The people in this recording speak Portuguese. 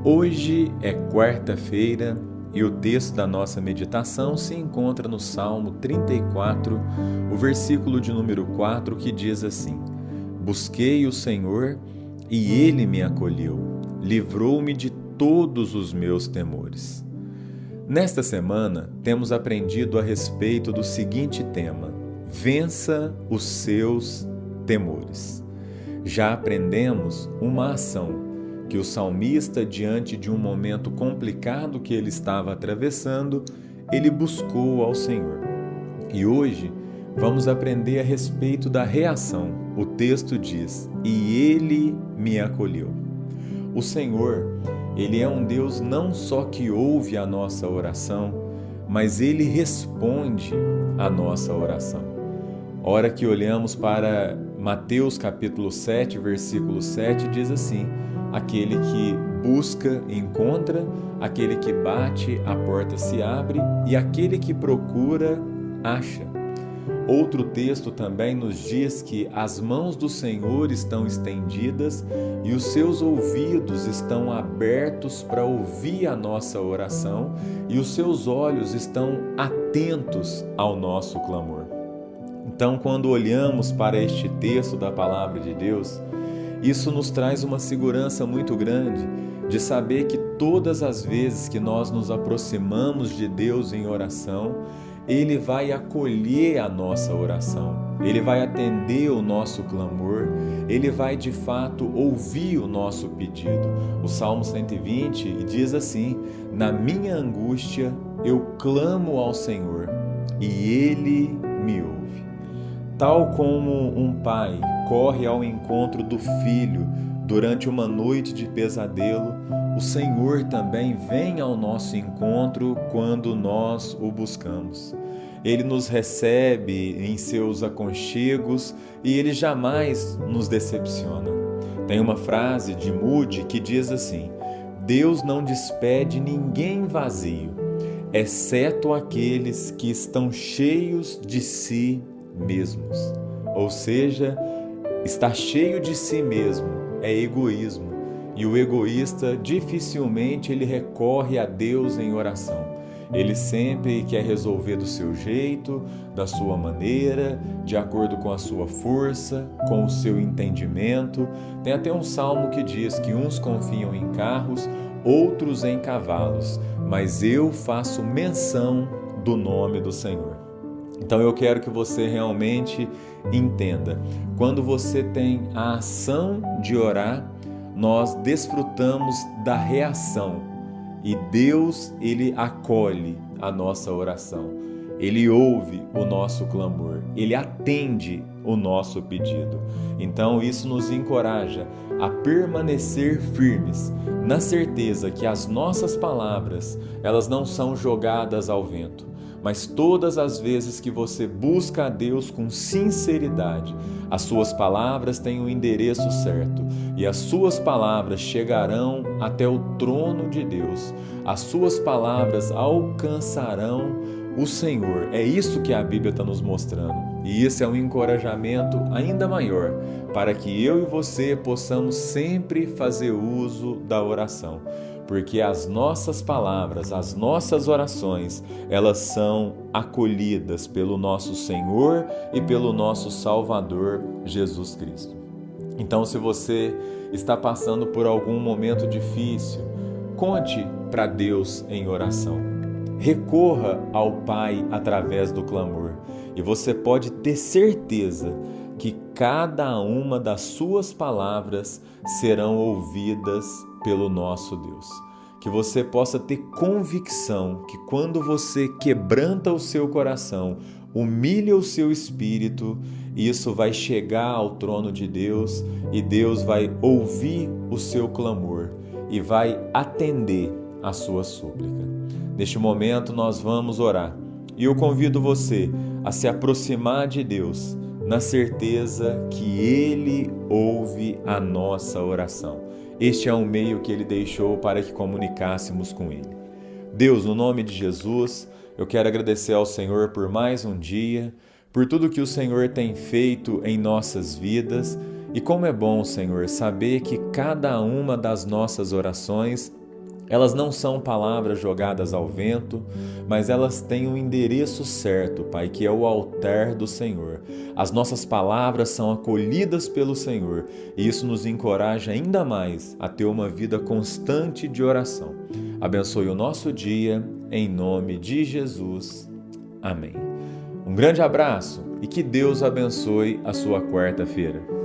Hoje é quarta-feira e o texto da nossa meditação se encontra no Salmo 34, o versículo de número 4, que diz assim: Busquei o Senhor e Ele me acolheu, livrou-me de todos os meus temores. Nesta semana, temos aprendido a respeito do seguinte tema: vença os seus temores. Já aprendemos uma ação que o salmista, diante de um momento complicado que ele estava atravessando, ele buscou ao Senhor. E hoje vamos aprender a respeito da reação. O texto diz: e Ele me acolheu. O Senhor, Ele é um Deus não só que ouve a nossa oração, mas Ele responde a nossa oração. Hora que olhamos para Mateus capítulo 7, versículo 7, diz assim: aquele que busca, encontra, aquele que bate, a porta se abre, e aquele que procura, acha. Outro texto também nos diz que as mãos do Senhor estão estendidas e os seus ouvidos estão abertos para ouvir a nossa oração e os seus olhos estão atentos ao nosso clamor. Então, quando olhamos para este texto da Palavra de Deus, isso nos traz uma segurança muito grande de saber que todas as vezes que nós nos aproximamos de Deus em oração, Ele vai acolher a nossa oração, Ele vai atender o nosso clamor, Ele vai de fato ouvir o nosso pedido. O Salmo 120 diz assim: na minha angústia eu clamo ao Senhor e Ele me ouve. Tal como um pai corre ao encontro do filho durante uma noite de pesadelo, o Senhor também vem ao nosso encontro quando nós o buscamos. Ele nos recebe em seus aconchegos e Ele jamais nos decepciona. Tem uma frase de Moody que diz assim: Deus não despede ninguém vazio, exceto aqueles que estão cheios de si mesmos. Ou seja, estar cheio de si mesmo é egoísmo, e o egoísta dificilmente ele recorre a Deus em oração. Ele sempre quer resolver do seu jeito, da sua maneira, de acordo com a sua força, com o seu entendimento. Tem até um salmo que diz que uns confiam em carros, outros em cavalos, mas eu faço menção do nome do Senhor. Então eu quero que você realmente entenda, quando você tem a ação de orar, nós desfrutamos da reação e Deus, Ele acolhe a nossa oração, Ele ouve o nosso clamor, Ele atende o nosso pedido. Então isso nos encoraja a permanecer firmes, na certeza que as nossas palavras, elas não são jogadas ao vento, mas todas as vezes que você busca a Deus com sinceridade, as suas palavras têm o endereço certo e as suas palavras chegarão até o trono de Deus. As suas palavras alcançarão o Senhor. É isso que a Bíblia está nos mostrando. E isso é um encorajamento ainda maior para que eu e você possamos sempre fazer uso da oração. Porque as nossas palavras, as nossas orações, elas são acolhidas pelo nosso Senhor e pelo nosso Salvador, Jesus Cristo. Então, se você está passando por algum momento difícil, conte para Deus em oração. Recorra ao Pai através do clamor e você pode ter certeza que cada uma das suas palavras serão ouvidas pelo nosso Deus. Que você possa ter convicção que quando você quebranta o seu coração, humilha o seu espírito, isso vai chegar ao trono de Deus e Deus vai ouvir o seu clamor e vai atender a sua súplica. Neste momento nós vamos orar e eu convido você a se aproximar de Deus na certeza que Ele ouve a nossa oração. Este é um meio que Ele deixou para que comunicássemos com Ele. Deus, no nome de Jesus, eu quero agradecer ao Senhor por mais um dia, por tudo que o Senhor tem feito em nossas vidas. E como é bom, Senhor, saber que cada uma das nossas orações Elas não são palavras jogadas ao vento, mas elas têm um endereço certo, Pai, que é o altar do Senhor. As nossas palavras são acolhidas pelo Senhor e isso nos encoraja ainda mais a ter uma vida constante de oração. Abençoe o nosso dia, em nome de Jesus. Amém. Um grande abraço e que Deus abençoe a sua quarta-feira.